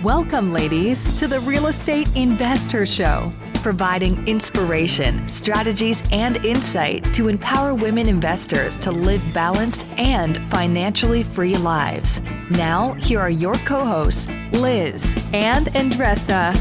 Welcome, ladies, to the Real Estate Investor Show, providing inspiration, strategies, and insight to empower women investors to live balanced and financially free lives. Now, here are your co-hosts, Liz and Andressa.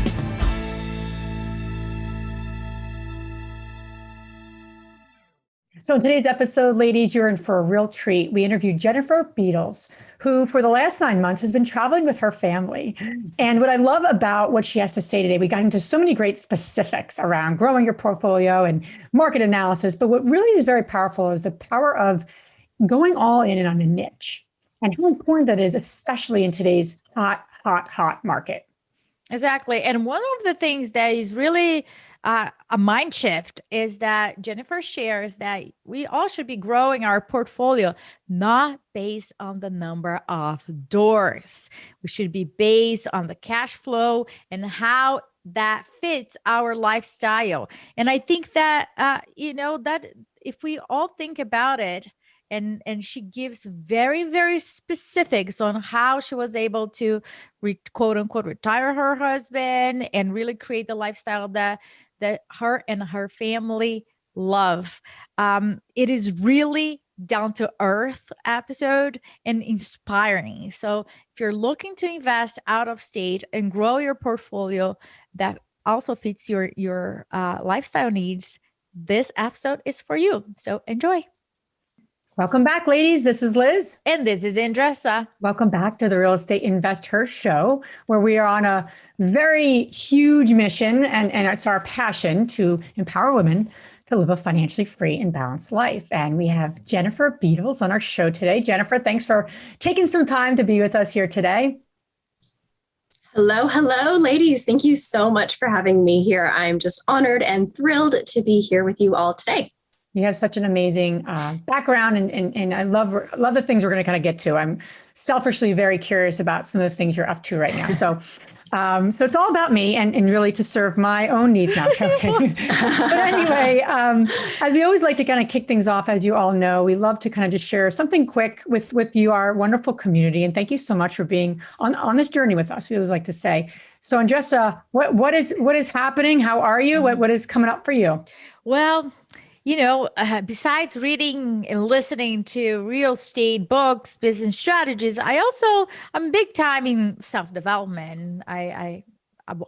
So in today's episode, ladies, you're in for a real treat. We interviewed Jennifer Beadles, who for the last 9 months has been traveling with her family. And what I love about what she has to say today, we got into so many great specifics around growing your portfolio and market analysis. But what really is very powerful is the power of going all in on a niche and how important that is, especially in today's hot market. Exactly. And one of the things that is really a mind shift is that Jennifer shares that we all should be growing our portfolio, not based on the number of doors. We should be based on the cash flow and how that fits our lifestyle. And I think that, that if we all think about it, and she gives very, very specifics on how she was able to quote unquote retire her husband and really create the lifestyle that her and her family love. It is really down to earth episode and inspiring. So if you're looking to invest out of state and grow your portfolio that also fits your lifestyle needs, this episode is for you. So enjoy. Welcome back, ladies. This is Liz. And this is Andressa. Welcome back to the Real Estate Investor Show, where we are on a very huge mission, and it's our passion to empower women to live a financially free and balanced life. And we have Jennifer Beadles on our show today. Jennifer, thanks for taking some time to be with us here today. Hello, ladies. Thank you so much for having me here. I'm just honored and thrilled to be here with you all today. You have such an amazing background, and I love the things we're going to kind of get to. I'm selfishly very curious about some of the things you're up to right now. So it's all about me and really to serve my own needs now. Okay. But anyway, as we always like to kind of kick things off, as you all know, we love to kind of just share something quick with you, our wonderful community. And thank you so much for being on this journey with us. We always like to say. So Andressa, what is happening? How are you? What is coming up for you? Well, besides reading and listening to real estate books, business strategies, I'm big time in self-development. I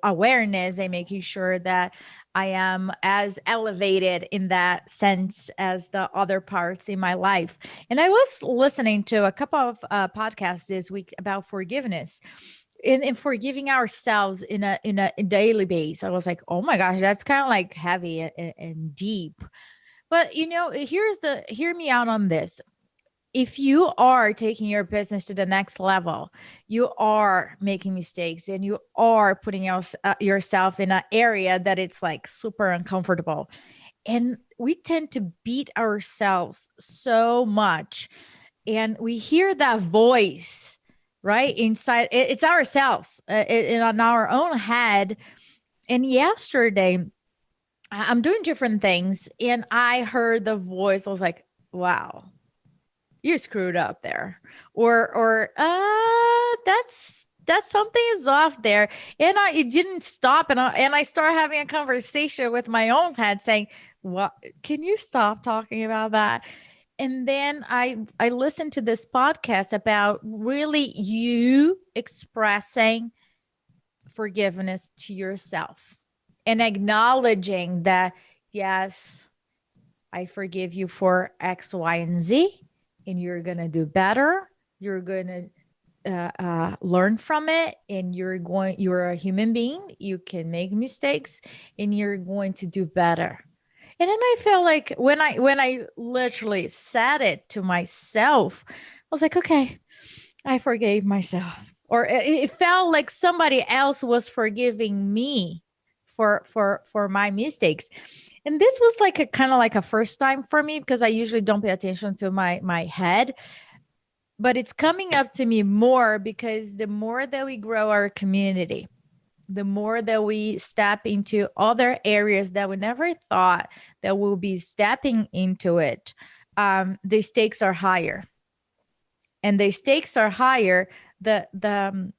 awareness and making sure that I am as elevated in that sense as the other parts in my life. And I was listening to a couple of podcasts this week about forgiveness. In forgiving ourselves in a daily basis. I was like, oh my gosh, that's kind of like heavy and deep. But hear me out on this. If you are taking your business to the next level, you are making mistakes and you are putting yourself in an area that it's like super uncomfortable. And we tend to beat ourselves so much. And we hear that voice, right? Inside, it's ourselves on our own head. And yesterday, I'm doing different things and I heard the voice. I was like, wow, you screwed up there. Or that's something is off there. And it didn't stop. And I started having a conversation with my own head saying, what, can you stop talking about that? And then I listened to this podcast about really you expressing forgiveness to yourself and acknowledging that, yes, I forgive you for X, Y, and Z, and you're going to do better. You're going to learn from it, and you're a human being. You can make mistakes and you're going to do better. And then I felt like when I literally said it to myself, I was like, okay, I forgave myself. Or it felt like somebody else was forgiving me for my mistakes. And this was like a kind of like a first time for me because I usually don't pay attention to my head. But it's coming up to me more because the more that we grow our community, the more that we step into other areas that we never thought that we'll be stepping into it, the stakes are higher. And the stakes are higher, the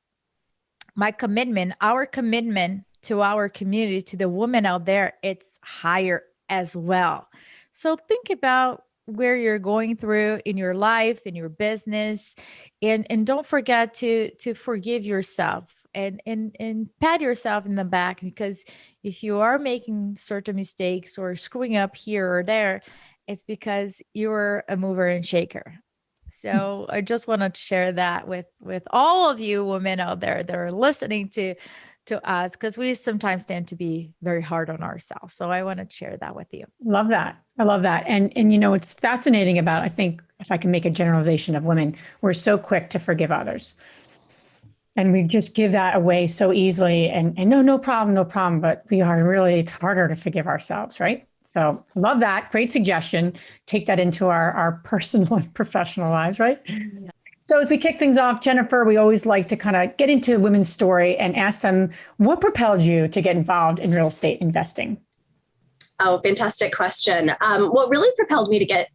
my commitment, our commitment to our community, to the women out there, it's higher as well. So think about where you're going through in your life, in your business, and don't forget to forgive yourself and pat yourself in the back, because if you are making certain mistakes or screwing up here or there, it's because you're a mover and shaker. So I just want to share that with all of you women out there that are listening to us, because we sometimes tend to be very hard on ourselves. So I want to share that with you. Love that. I love that. And it's fascinating about, I think, if I can make a generalization of women, we're so quick to forgive others. And we just give that away so easily. And no problem. But it's harder to forgive ourselves, right? So love that. Great suggestion. Take that into our personal and professional lives, right? Yeah. So as we kick things off, Jennifer, we always like to kind of get into women's story and ask them, what propelled you to get involved in real estate investing? Oh, fantastic question. What really propelled me to get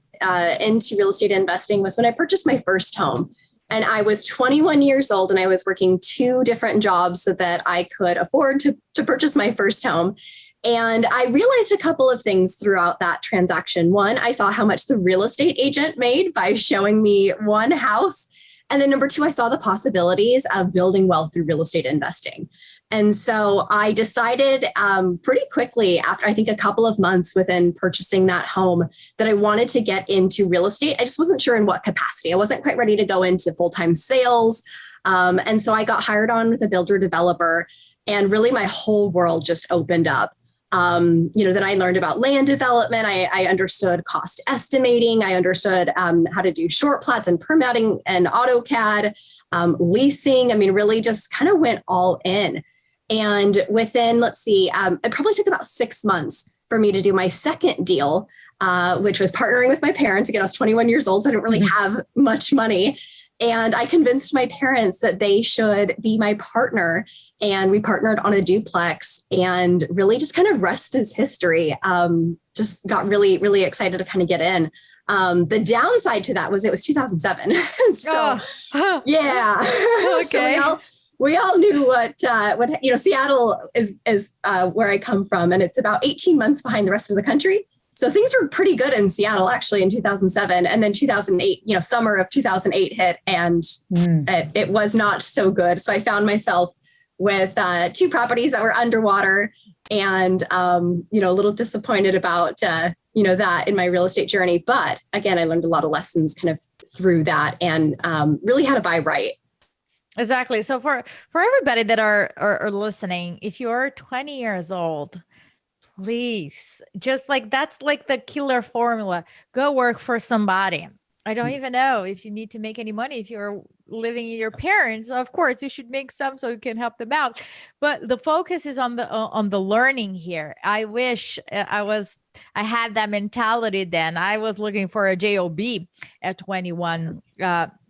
into real estate investing was when I purchased my first home. And I was 21 years old and I was working 2 different jobs so that I could afford to purchase my first home. And I realized a couple of things throughout that transaction. One, I saw how much the real estate agent made by showing me one house. And then number 2, I saw the possibilities of building wealth through real estate investing. And so I decided pretty quickly, after I think a couple of months within purchasing that home, that I wanted to get into real estate. I just wasn't sure in what capacity. I wasn't quite ready to go into full-time sales. And so I got hired on with a builder developer, and really my whole world just opened up. Then I learned about land development. I understood cost estimating. I understood how to do short plats and permitting and AutoCAD, leasing. I mean, really just kind of went all in. And within, it probably took about 6 months for me to do my second deal, which was partnering with my parents. Again, I was 21 years old, so I didn't really have much money. And I convinced my parents that they should be my partner. And we partnered on a duplex, and really just kind of rest is history. Just got really, really excited to kind of get in. The downside to that was it was 2007. Yeah. Okay. So we all knew what Seattle is where I come from, and it's about 18 months behind the rest of the country. So things were pretty good in Seattle, actually, in 2007. And then 2008, summer of 2008 hit, and it was not so good. So I found myself with 2 properties that were underwater, and, a little disappointed about, that in my real estate journey. But again, I learned a lot of lessons kind of through that, and really how to buy right. Exactly. So for everybody that are listening, if you're 20 years old, please, just like that's like the killer formula. Go work for somebody. I don't even know if you need to make any money. If you're living in your parents, of course, you should make some so you can help them out. But the focus is on the learning here. I wish I had that mentality then. I was looking for a job at 21.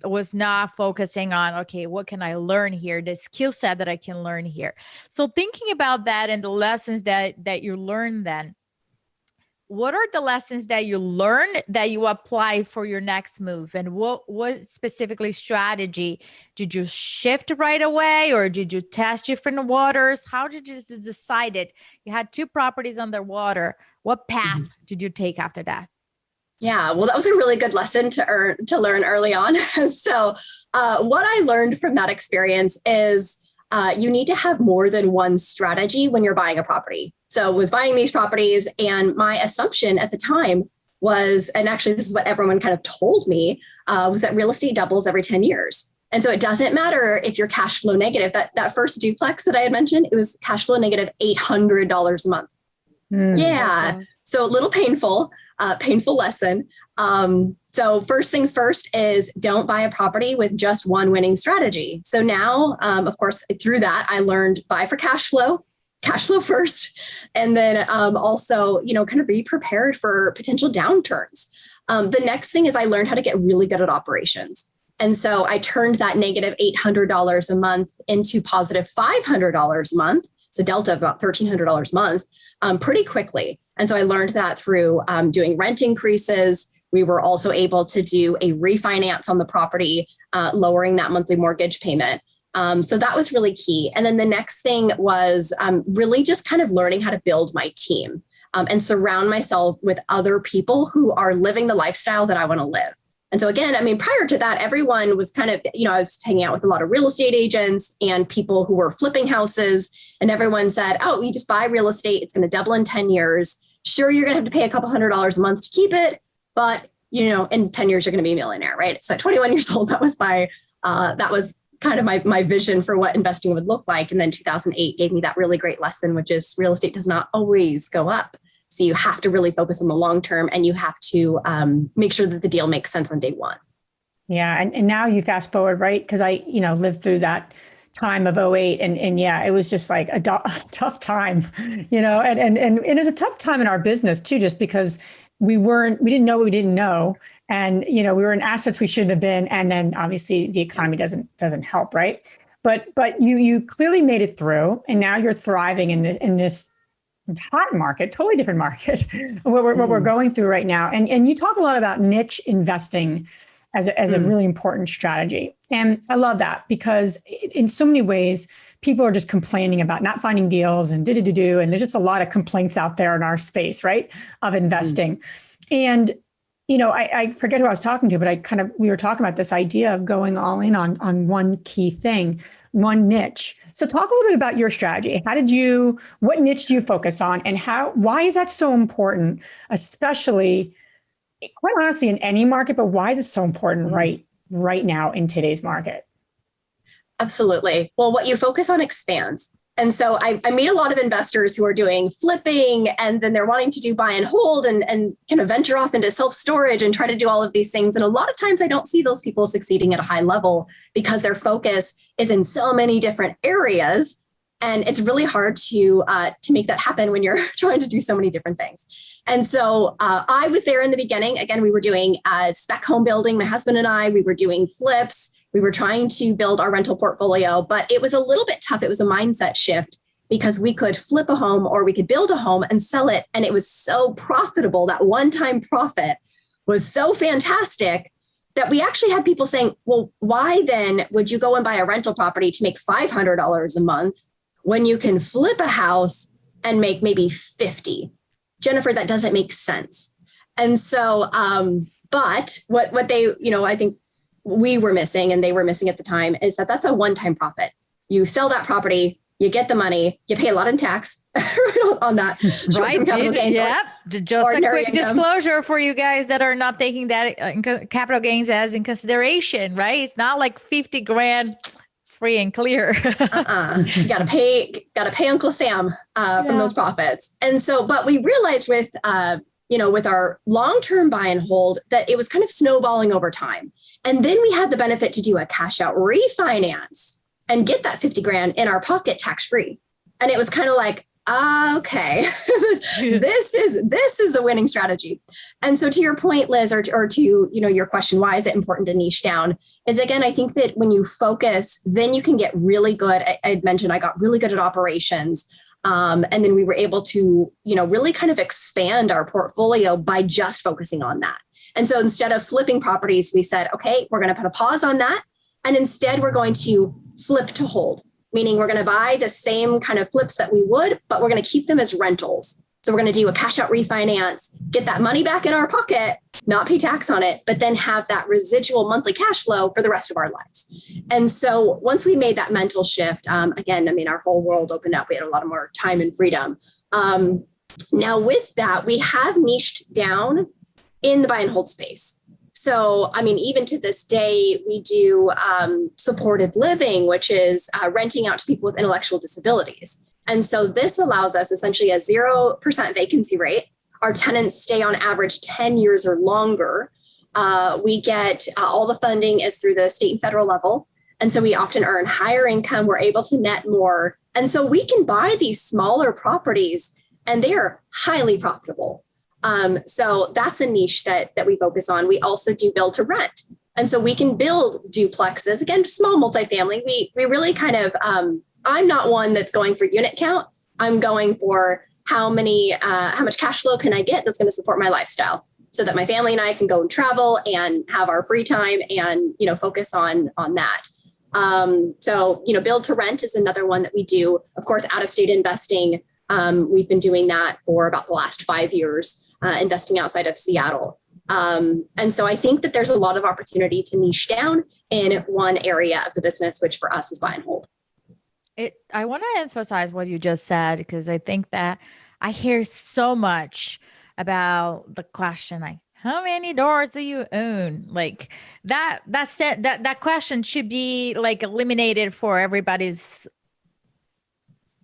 Was not focusing on, okay, what can I learn here? The skill set that I can learn here. So thinking about that and the lessons that you learned then, what are the lessons that you learned that you apply for your next move? And what specifically strategy did you shift right away, or did you test different waters? How did you decide it? You had 2 properties underwater. What path did you take after that? Yeah, well, that was a really good lesson to learn early on. So what I learned from that experience is you need to have more than one strategy when you're buying a property. So I was buying these properties, and my assumption at the time was, and actually this is what everyone kind of told me, was that real estate doubles every 10 years. And so it doesn't matter if you're cash flow negative. That first duplex that I had mentioned, it was cash flow negative $800 a month. Yeah. Okay. So a little painful lesson. So first things first is don't buy a property with just one winning strategy. So now, of course, through that, I learned buy for cash flow first, and then also, kind of be prepared for potential downturns. The next thing is I learned how to get really good at operations. And so I turned that negative $800 a month into positive $500 a month. So delta of about $1,300 a month pretty quickly. And so I learned that through doing rent increases. We were also able to do a refinance on the property, lowering that monthly mortgage payment. So that was really key. And then the next thing was really just kind of learning how to build my team and surround myself with other people who are living the lifestyle that I want to live. And so again, I mean, prior to that, everyone was kind of, I was hanging out with a lot of real estate agents and people who were flipping houses. And everyone said, oh, you just buy real estate. It's going to double in 10 years. Sure, you're going to have to pay a couple $100s a month to keep it. But, in 10 years, you're going to be a millionaire, right? So at 21 years old, that was kind of my vision for what investing would look like. And then 2008 gave me that really great lesson, which is real estate does not always go up. So you have to really focus on the long term and you have to make sure that the deal makes sense on day one. Yeah. And now you fast forward, right? Because I, lived through that time of '08 and yeah, it was just like a tough time, and it was a tough time in our business too, just because we didn't know what we didn't know. And, we were in assets we shouldn't have been. And then obviously the economy doesn't help. Right. But you clearly made it through and now you're thriving in this hot market, totally different market, what we're going through right now. And you talk a lot about niche investing as a really important strategy. And I love that because in so many ways, people are just complaining about not finding deals and and there's just a lot of complaints out there in our space, right, of investing. And, I forget who I was talking to, but we were talking about this idea of going all in on one key thing, one niche. So talk a little bit about your strategy. What niche do you focus on and why is that so important, especially quite honestly in any market, but why is it so important right now in today's market? Absolutely. Well, what you focus on expands. And so I meet a lot of investors who are doing flipping and then they're wanting to do buy and hold and kind of venture off into self-storage and try to do all of these things. And a lot of times I don't see those people succeeding at a high level because their focus is in so many different areas. And it's really hard to make that happen when you're trying to do so many different things. And so I was there in the beginning. Again, we were doing spec home building. My husband and I, we were doing flips. We were trying to build our rental portfolio, but it was a little bit tough. It was a mindset shift because we could flip a home or we could build a home and sell it. And it was so profitable. That one-time profit was so fantastic that we actually had people saying, well, why then would you go and buy a rental property to make $500 a month when you can flip a house and make maybe 50? Jennifer, that doesn't make sense. And so, but what they, I think we were missing and they were missing at the time is that's a one-time profit. You sell that property, you get the money, you pay a lot in tax on that. Right. Yep. Just a quick disclosure for you guys that are not taking that capital gains as in consideration, right? It's not like 50 grand free and clear. You gotta pay Uncle Sam from those profits. And so, but we realized with our long-term buy and hold that it was kind of snowballing over time. And then we had the benefit to do a cash out refinance and get that 50 grand in our pocket tax-free. And it was kind of like, okay, this is the winning strategy. And so to your point, Liz, or to, your question, why is it important to niche down is, again, I think that when you focus, then you can get really good. I mentioned I got really good at operations. And then we were able to, really kind of expand our portfolio by just focusing on that. And so instead of flipping properties, we said, okay, we're going to put a pause on that. And instead we're going to flip to hold, meaning we're going to buy the same kind of flips that we would, but we're going to keep them as rentals. So we're going to do a cash out refinance, get that money back in our pocket, not pay tax on it, but then have that residual monthly cash flow for the rest of our lives. And so once we made that mental shift, again, our whole world opened up. We had a lot more time and freedom. Now with that, we have niched down in the buy and hold space. So, even to this day, we do supported living, which is renting out to people with intellectual disabilities. And so this allows us essentially a 0% vacancy rate. Our tenants stay on average 10 years or longer. We get all the funding is through the state and federal level. And so we often earn higher income. We're able to net more. And so we can buy these smaller properties and they are highly profitable. So that's a niche that we focus on. We also do build to rent. And so we can build duplexes, again, small multifamily. We really kind of, I'm not one that's going for unit count. I'm going for how much cash flow can I get that's going to support my lifestyle so that my family and I can go and travel and have our free time and, focus on that. So, build to rent is another one that we do. Of course, out of state investing. We've been doing that for about the last 5 years, investing outside of Seattle. And so I think that there's a lot of opportunity to niche down in one area of the business, which for us is buy and hold. I want to emphasize what you just said, because I think that I hear so much about the question, like, how many doors do you own? Like that question should be like eliminated for everybody's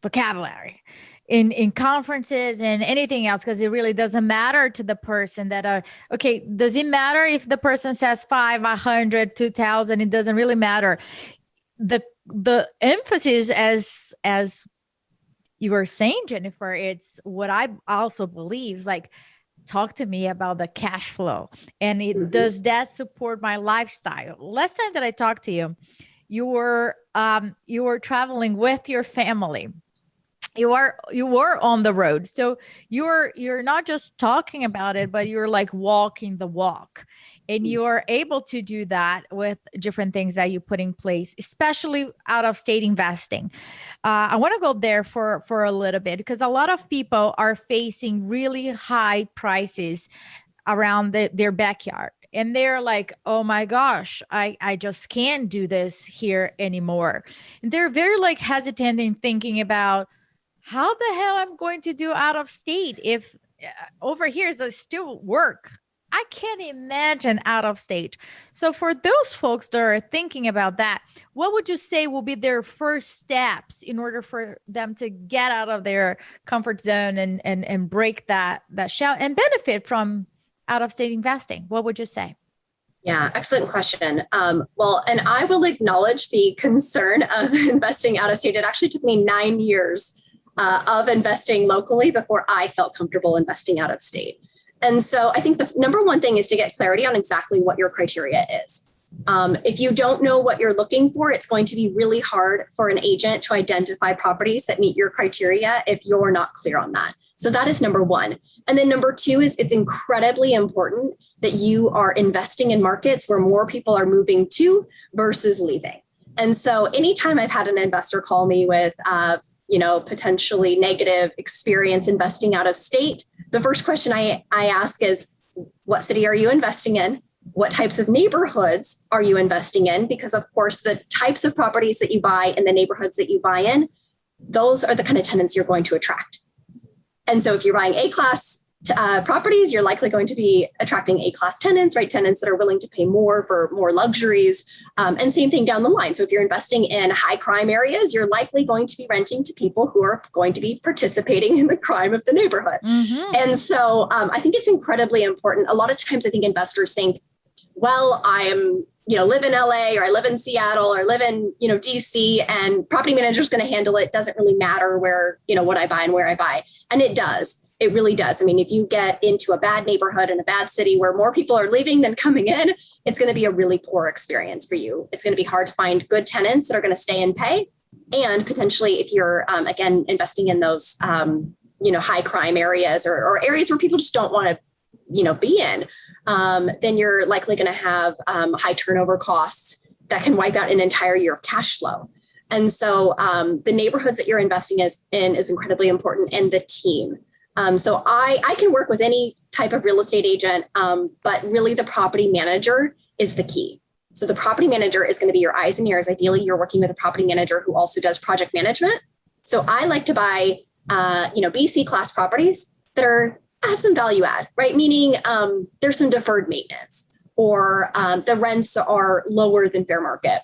vocabulary in conferences and anything else, because it really doesn't matter to the person that okay, does it matter if the person says 5, 100, 2,000? It doesn't really matter. The emphasis, as you were saying, Jennifer, it's what I also believe, like, talk to me about the cash flow, and does that support my lifestyle? Last time that I talked to you, you were traveling with your family. You were on the road. So you're not just talking about it, but you're like walking the walk. And you are able to do that with different things that you put in place, especially out of state investing. I want to go there for a little bit, because a lot of people are facing really high prices around their backyard. And they're like, oh my gosh, I just can't do this here anymore. And they're very like hesitant in thinking about how the hell I'm going to do out of state if over here is still work. I can't imagine out of state. So for those folks that are thinking about that, what would you say will be their first steps in order for them to get out of their comfort zone and break that shell and benefit from out of state investing? What would you say? Yeah, excellent question. Well, and I will acknowledge the concern of investing out of state. It actually took me 9 years of investing locally before I felt comfortable investing out of state. And so I think the number one thing is to get clarity on exactly what your criteria is. If you don't know what you're looking for, it's going to be really hard for an agent to identify properties that meet your criteria if you're not clear on that. So that is number one. And then number two is it's incredibly important that you are investing in markets where more people are moving to versus leaving. And so anytime I've had an investor call me with potentially negative experience investing out of state, the first question I ask is, what city are you investing in? What types of neighborhoods are you investing in? Because of course, the types of properties that you buy and the neighborhoods that you buy in, those are the kind of tenants you're going to attract. And so if you're buying A-class properties, you're likely going to be attracting A-class tenants, right? Tenants that are willing to pay more for more luxuries, and same thing down the line. So if you're investing in high crime areas, you're likely going to be renting to people who are going to be participating in the crime of the neighborhood. Mm-hmm. And so I think it's incredibly important. A lot of times I think investors think, well, I am, live in LA, or I live in Seattle, or live in, DC, and property manager is going to handle it. Doesn't really matter where, what I buy and where I buy. And it does. It really does. I mean, if you get into a bad neighborhood in a bad city where more people are leaving than coming in, it's going to be a really poor experience for you. It's going to be hard to find good tenants that are going to stay and pay. And potentially, if you're, again, investing in those, high crime areas or areas where people just don't want to, be in, then you're likely going to have high turnover costs that can wipe out an entire year of cash flow. And so the neighborhoods that you're investing in is incredibly important, and the team. So I can work with any type of real estate agent, but really the property manager is the key. So the property manager is going to be your eyes and ears. Ideally, you're working with a property manager who also does project management. So I like to buy, BC class properties that have some value add, right? Meaning there's some deferred maintenance, or the rents are lower than fair market.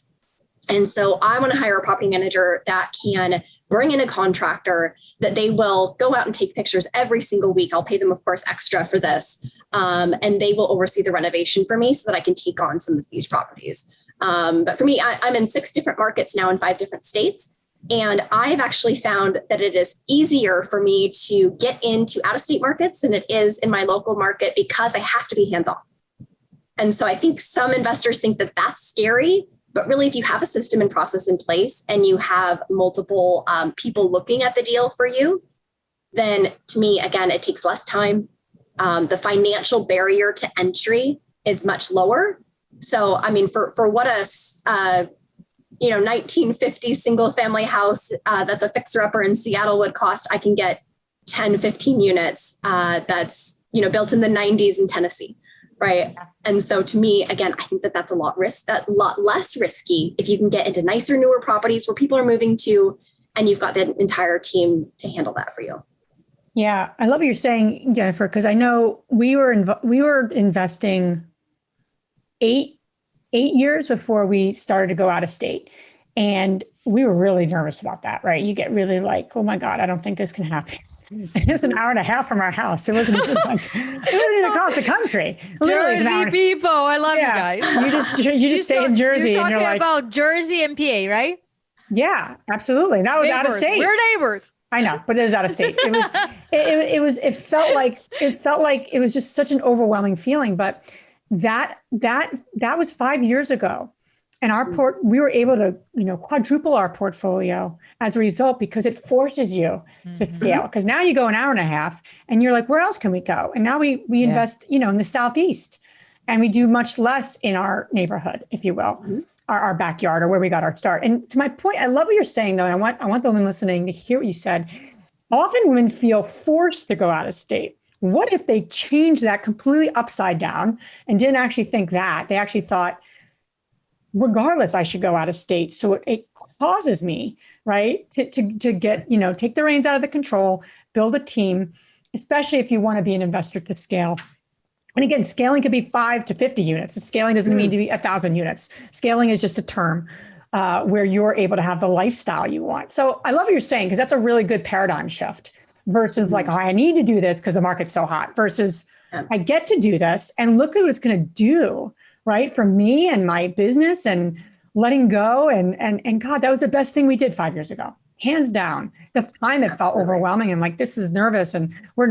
And so I want to hire a property manager that can bring in a contractor that they will go out and take pictures every single week. I'll pay them, of course, extra for this. And they will oversee the renovation for me so that I can take on some of these properties. But for me, I'm in 6 different markets now in 5 different states. And I've actually found that it is easier for me to get into out-of-state markets than it is in my local market, because I have to be hands-off. And so I think some investors think that that's scary. But really, if you have a system and process in place and you have multiple people looking at the deal for you, then to me, again, it takes less time. The financial barrier to entry is much lower. So, I mean, for what a 1950 single family house that's a fixer upper in Seattle would cost, I can get 10, 15 units that's, built in the 90s in Tennessee. Right. And so to me, again, I think that that's a lot less risky if you can get into nicer, newer properties where people are moving to, and you've got the entire team to handle that for you. Yeah. I love what you're saying, Jennifer, because I know we were investing 8 years before we started to go out of state. And we were really nervous about that, right? You get really like, oh my God, I don't think this can happen. And it's an hour and a half from our house. It wasn't even across the country. Jersey people, I love you guys. You just stay in Jersey. You're talking talking about Jersey and PA, right? Yeah, absolutely. And I was out of state. We're neighbors. I know, but it was out of state. It felt like it was just such an overwhelming feeling. But that was 5 years ago. And we were able to, quadruple our portfolio as a result, because it forces you to scale. Because now you go an hour and a half and you're like, where else can we go? And now we invest, in the Southeast, and we do much less in our neighborhood, if you will, our backyard, or where we got our start. And to my point, I love what you're saying, though. And I want the women listening to hear what you said. Often women feel forced to go out of state. What if they changed that completely upside down and didn't actually think that? They actually thought, regardless, I should go out of state. So it causes me, right, to get, take the reins out of the control, build a team, especially if you want to be an investor to scale. And again, scaling could be 5 to 50 units. Scaling doesn't mean to be 1,000 units. Scaling is just a term where you're able to have the lifestyle you want. So I love what you're saying, because that's a really good paradigm shift versus like, oh, I need to do this because the market's so hot, versus I get to do this and look at what it's going to do, right, for me and my business, and letting go. And God, that was the best thing we did 5 years ago, hands down. The time it felt overwhelming and like, this is nervous, and we're,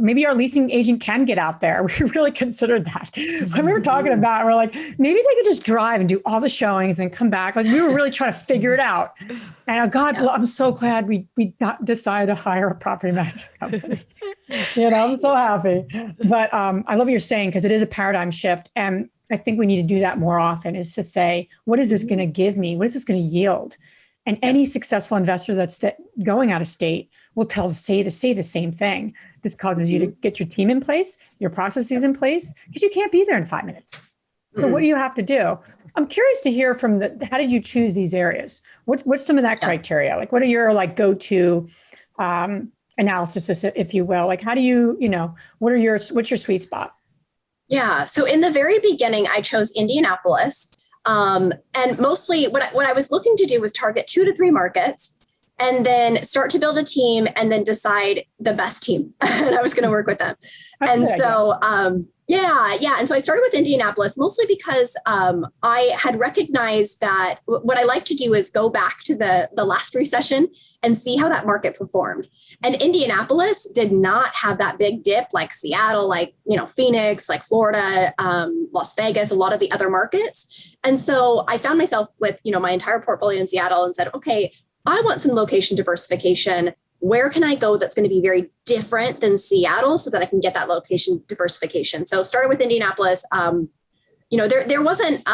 maybe our leasing agent can get out there. We really considered that when we were talking about it. We're like, maybe they could just drive and do all the showings and come back. Like, we were really trying to figure it out. And God, I'm so glad we decided to hire a property management company. I'm so happy. But I love what you're saying, because it is a paradigm shift. And I think we need to do that more often, is to say, what is this going to give me? What is this going to yield? And any successful investor that's going out of state will say the same thing. This causes you to get your team in place, your processes in place, because you can't be there in 5 minutes. So what do you have to do? I'm curious to hear from how did you choose these areas? What's some of that criteria? Like, what are your go-to analysis, if you will? Like, how do you, what's your sweet spot? Yeah. So in the very beginning, I chose Indianapolis. And mostly what I was looking to do was target 2 to 3 markets, and then start to build a team, and then decide the best team. And I was going to work with them. And so, And so I started with Indianapolis, mostly because I had recognized that what I like to do is go back to the last recession and see how that market performed. And Indianapolis did not have that big dip like Seattle, like, Phoenix, like Florida, Las Vegas, a lot of the other markets. And so I found myself with, my entire portfolio in Seattle, and said, okay, I want some location diversification. Where can I go that's going to be very different than Seattle, so that I can get that location diversification? So started with Indianapolis. There wasn't,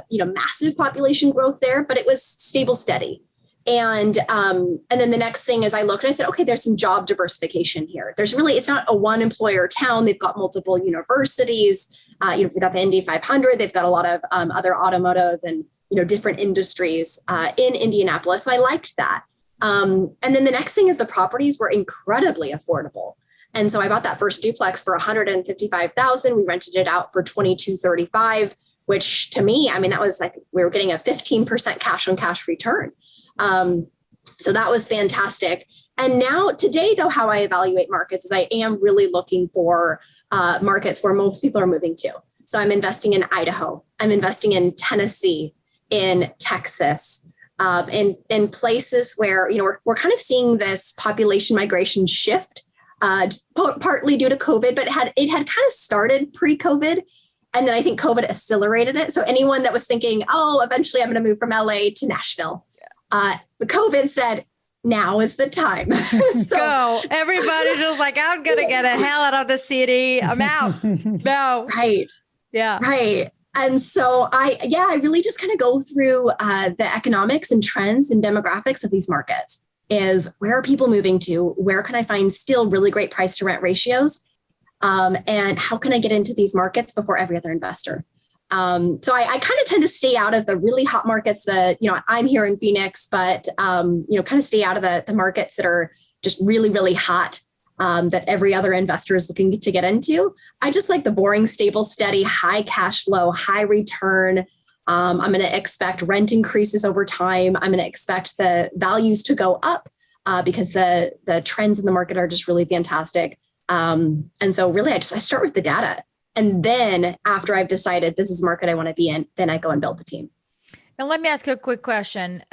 massive population growth there, but it was stable, steady. And then the next thing is I looked and I said, okay, there's some job diversification here. It's not a one employer town. They've got multiple universities. They've got the Indy 500. They've got a lot of other automotive and, different industries in Indianapolis. So I liked that. And then the next thing is the properties were incredibly affordable. And so I bought that first duplex for $155,000. We rented it out for $2235, which to me, that was like, we were getting a 15% cash on cash return. So that was fantastic. And now today, though, how I evaluate markets is I am really looking for markets where most people are moving to. So I'm investing in Idaho. I'm investing in Tennessee, in Texas, in places where, we're kind of seeing this population migration shift, partly due to COVID, but it had kind of started pre-COVID. And then I think COVID accelerated it. So anyone that was thinking, oh, eventually I'm going to move from LA to Nashville, the COVID said, now is the time. So go. Everybody's just like, I'm going to get the hell out of the city. I'm out. No. Right. Yeah. Right. And so I really just kind of go through the economics and trends and demographics of these markets. Is where are people moving to? Where can I find still really great price to rent ratios? And how can I get into these markets before every other investor? So I kind of tend to stay out of the really hot markets that, I'm here in Phoenix, but, kind of stay out of the markets that are just really, really hot, that every other investor is looking to get into. I just like the boring, stable, steady, high cash flow, high return. I'm going to expect rent increases over time. I'm going to expect the values to go up because the trends in the market are just really fantastic. And so really, I start with the data. And then after I've decided this is the market I want to be in, then I go and build the team. Now, let me ask you a quick question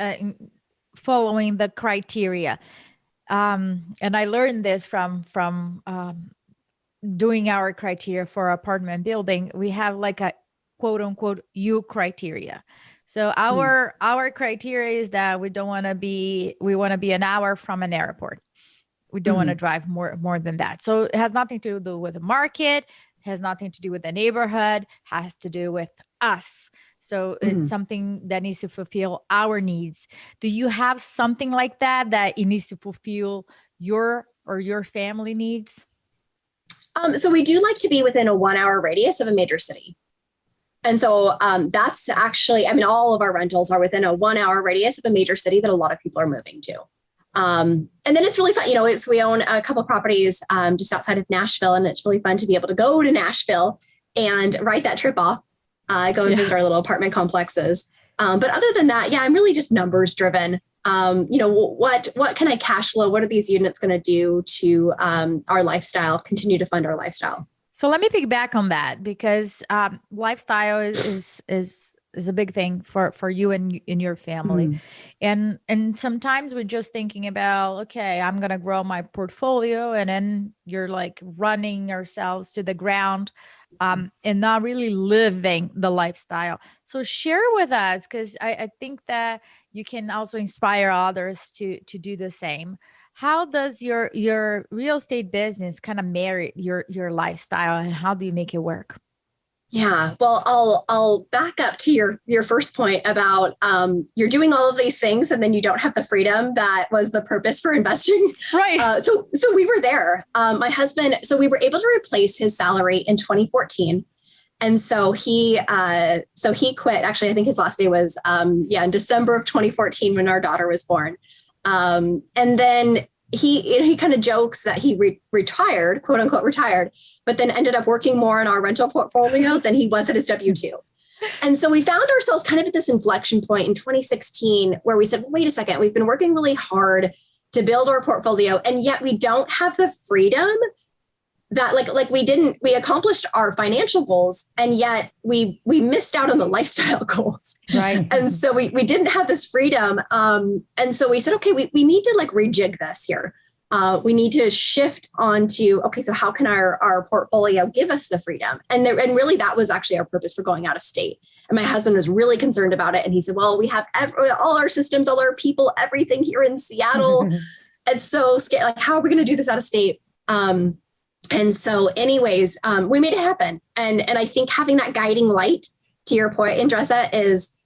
following the criteria. And I learned this from doing our criteria for apartment building. We have like a quote unquote U criteria. So our criteria is that we want to be an hour from an airport. We don't want to drive more than that. So it has nothing to do with the market, has nothing to do with the neighborhood, has to do with us. So it's something that needs to fulfill our needs. Do you have something like that it needs to fulfill your family needs? So we do like to be within a 1 hour radius of a major city. And so that's actually, all of our rentals are within a 1 hour radius of a major city that a lot of people are moving to. And then it's really fun. We own a couple properties just outside of Nashville, and it's really fun to be able to go to Nashville and write that trip off, go and visit our little apartment complexes. But other than that, I'm really just numbers driven. What can I cash flow? What are these units going to do to our lifestyle, continue to fund our lifestyle? So let me piggyback on that because lifestyle is a big thing for you and in your family. And sometimes we're just thinking about, okay, I'm going to grow my portfolio, and then you're like running ourselves to the ground and not really living the lifestyle. So share with us, because I think that you can also inspire others to do the same. How does your real estate business kind of marry your lifestyle, and how do you make it work? Yeah, well, I'll back up to your first point about you're doing all of these things and then you don't have the freedom that was the purpose for investing. Right. So we were there. My husband, so we were able to replace his salary in 2014. And so he quit. Actually, I think his last day was in December of 2014 when our daughter was born. And then he kind of jokes that he retired, quote unquote retired, but then ended up working more in our rental portfolio than he was at his W-2. And so we found ourselves kind of at this inflection point in 2016 where we said, wait a second, we've been working really hard to build our portfolio, and yet we don't have the freedom that we accomplished our financial goals, and yet we missed out on the lifestyle goals. Right. And so we didn't have this freedom. And so we said, okay, we need to rejig this here. We need to shift onto, okay, so how can our portfolio give us the freedom? And really that was actually our purpose for going out of state. And my husband was really concerned about it. And he said, well, we have all our systems, all our people, everything here in Seattle. It's so scary. How are we going to do this out of state? And so anyways, we made it happen. And I think having that guiding light, to your point, Andressa, is,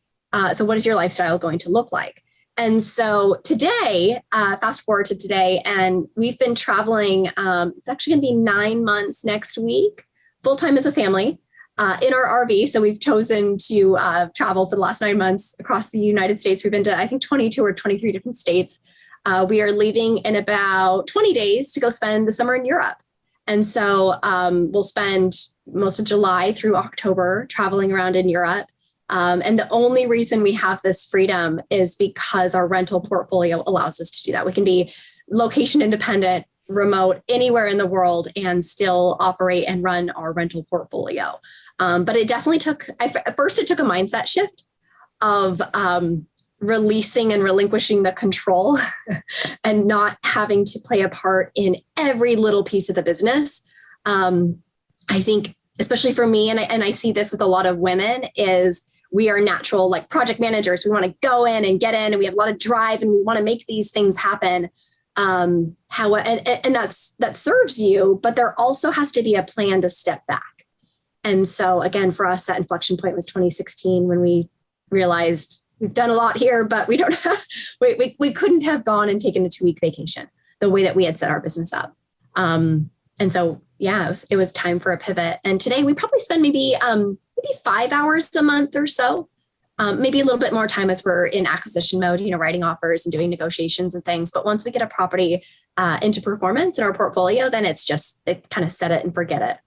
so what is your lifestyle going to look like? And so today, fast forward to today, and we've been traveling, it's actually going to be 9 months next week, full-time as a family, in our RV. So we've chosen to travel for the last 9 months across the United States. We've been to, I think, 22 or 23 different states. We are leaving in about 20 days to go spend the summer in Europe. And so we'll spend most of July through October traveling around in Europe. And the only reason we have this freedom is because our rental portfolio allows us to do that. We can be location independent, remote, anywhere in the world, and still operate and run our rental portfolio. But it definitely took, at first it took a mindset shift of releasing and relinquishing the control and not having to play a part in every little piece of the business. I think, especially for me, and I see this with a lot of women, is we are natural project managers. We want to go in and get in, and we have a lot of drive, and we want to make these things happen. And that serves you, but there also has to be a plan to step back And so again, for us, that inflection point was 2016 when we realized we've done a lot here, but we don't have, we couldn't have gone and taken a 2-week vacation the way that we had set our business up. And so, yeah, it was time for a pivot. And today we probably spend maybe 5 hours a month or so, maybe a little bit more time as we're in acquisition mode, writing offers and doing negotiations and things. But once we get a property into performance in our portfolio, then it kind of set it and forget it.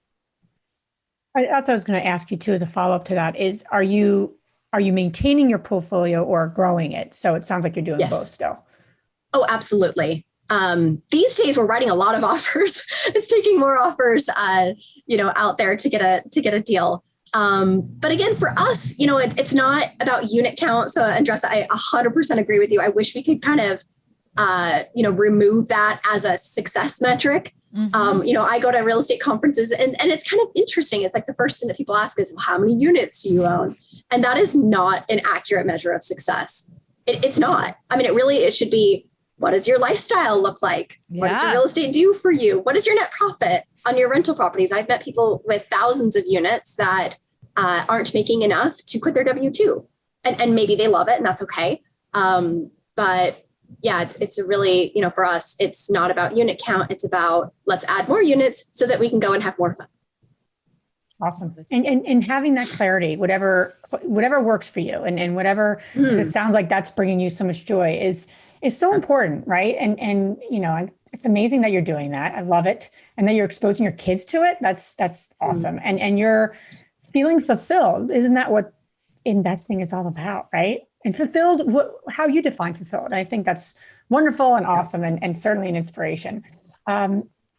That's what I was going to ask you too, as a follow-up to that is, are you maintaining your portfolio or growing it? So it sounds like you're doing both still. Oh, absolutely. These days we're writing a lot of offers. It's taking more offers, out there to get a deal. But again, for us, it's not about unit count. So Andressa, I 100% agree with you. I wish we could kind of, remove that as a success metric. Mm-hmm. I go to real estate conferences and it's kind of interesting. It's like the first thing that people ask is, well, how many units do you own? And that is not an accurate measure of success. It's not. I mean, it should be, what does your lifestyle look like? Yeah. What does your real estate do for you? What is your net profit on your rental properties? I've met people with thousands of units that aren't making enough to quit their W-2. And maybe they love it and that's okay. But yeah, it's a really, for us, it's not about unit count. It's about let's add more units so that we can go and have more fun. Awesome. And having that clarity, whatever works for you and whatever, it sounds like that's bringing you so much joy is so important. Right. And it's amazing that you're doing that. I love it. And that you're exposing your kids to it. That's awesome. And you're feeling fulfilled. Isn't that what investing is all about? Right. And fulfilled, how you define fulfilled. I think that's wonderful and awesome and certainly an inspiration.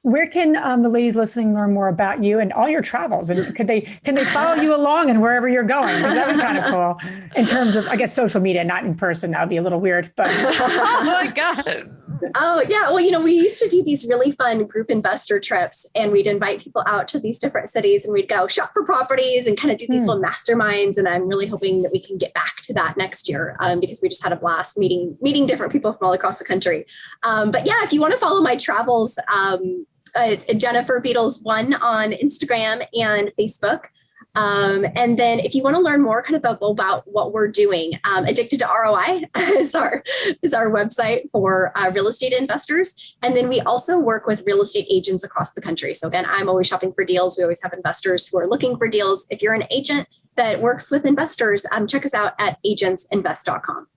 Where can the ladies listening learn more about you and all your travels? And can they follow you along and wherever you're going? Because that would be kind of cool in terms of, I guess, social media, not in person. That would be a little weird, but. Oh my God. Oh yeah. Well, we used to do these really fun group investor trips and we'd invite people out to these different cities and we'd go shop for properties and kind of do these little masterminds. And I'm really hoping that we can get back to that next year because we just had a blast meeting different people from all across the country. But yeah, if you want to follow my travels, Jennifer Beadles 1 on Instagram and Facebook. And then if you want to learn more kind of about what we're doing, Addicted to ROI is our website for real estate investors. And then we also work with real estate agents across the country. So again, I'm always shopping for deals. We always have investors who are looking for deals. If you're an agent that works with investors, check us out at agentsinvest.com.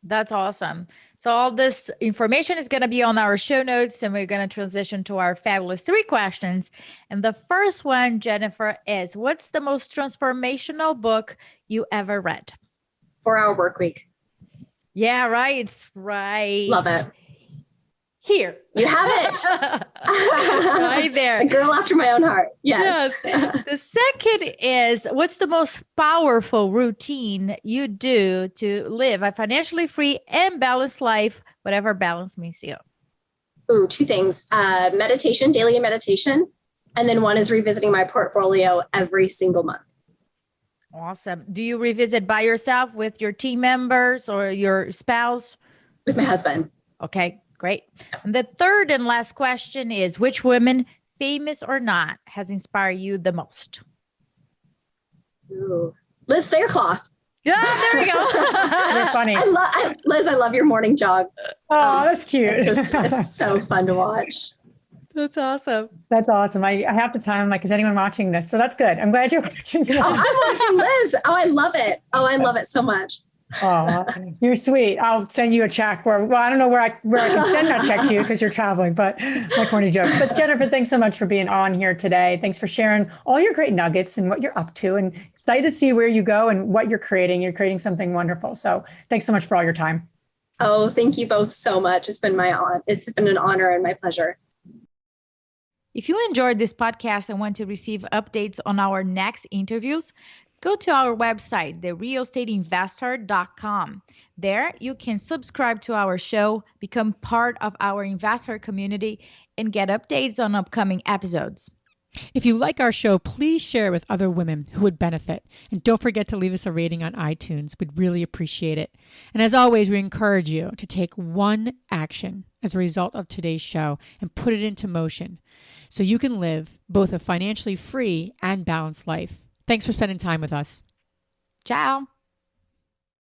That's awesome. So all this information is going to be on our show notes and we're going to transition to our fabulous 3 questions. And the first one, Jennifer, is what's the most transformational book you ever read? 4-Hour Workweek. Yeah, right. Right. Love it. Here. You have it. Right there. A girl after my own heart. Yes. The second is what's the most powerful routine you do to live a financially free and balanced life, whatever balance means to you? Ooh, 2 things. Meditation, daily meditation. And then one is revisiting my portfolio every single month. Awesome. Do you revisit by yourself with your team members or your spouse? With my husband. Okay. Great. And the third and last question is which woman, famous or not, has inspired you the most? Ooh. Liz Faircloth. Yeah, there we go. You're funny. Liz, I love your morning jog. Oh, that's cute. It's so fun to watch. That's awesome. That's awesome. I have the time. I'm like, is anyone watching this? So that's good. I'm glad you're watching this. Oh, I'm watching Liz. Oh, I love it. Oh, I love it so much. Oh, you're sweet. I'll send you a check I don't know where I can send that check to you because you're traveling, but my corny joke. But Jennifer, thanks so much for being on here today. Thanks for sharing all your great nuggets and what you're up to, and excited to see where you go and what you're creating. You're creating something wonderful. So thanks so much for all your time. Oh, thank you both so much. It's been an honor and my pleasure. If you enjoyed this podcast and want to receive updates on our next interviews, go to our website, therealestateinvestor.com. There, you can subscribe to our show, become part of our investor community, and get updates on upcoming episodes. If you like our show, please share it with other women who would benefit. And don't forget to leave us a rating on iTunes. We'd really appreciate it. And as always, we encourage you to take one action as a result of today's show and put it into motion so you can live both a financially free and balanced life. Thanks for spending time with us. Ciao.